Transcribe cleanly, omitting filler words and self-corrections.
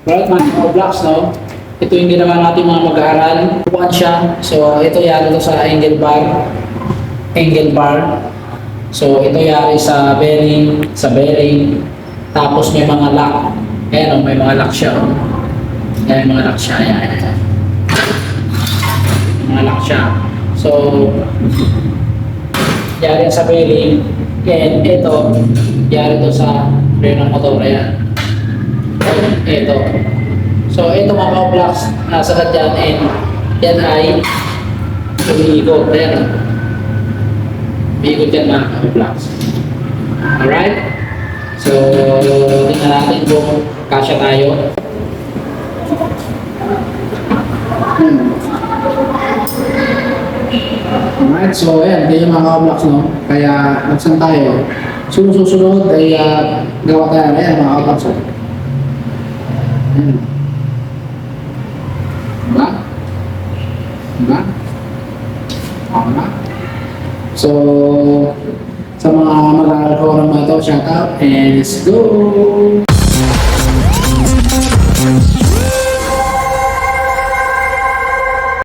Right, mga blocks, no? Ito yung ginawa natin mga mag-aaral. Upuan siya. So, ito yari ito sa angle bar. Angle bar. So, ito yari sa bearing. Sa bearing. Tapos may mga lock. Ayan, may mga lock siya. Ayan, may mga lock siya. Ayan. Mga lock siya. So, yari sa bearing. And ito, yari ito sa rear ng motor. Ayan. Ito. So, ito mga ka-blocks, nasa dyan, and yan ay umiikot. Ayan. Umiikot yan mga ka-blocks. Alright? So, tingnan natin kung kasya tayo. Alright, so ayan, ganyan mga ka-blocks, no? Kaya, nagsan tayo. Susunod ay gawa tayo. Ayan mga ka-blocks. Ayan. Diba? Diba? Okay na? So, sa mga mag-aaral ko ng mga ito, shout out and let's go!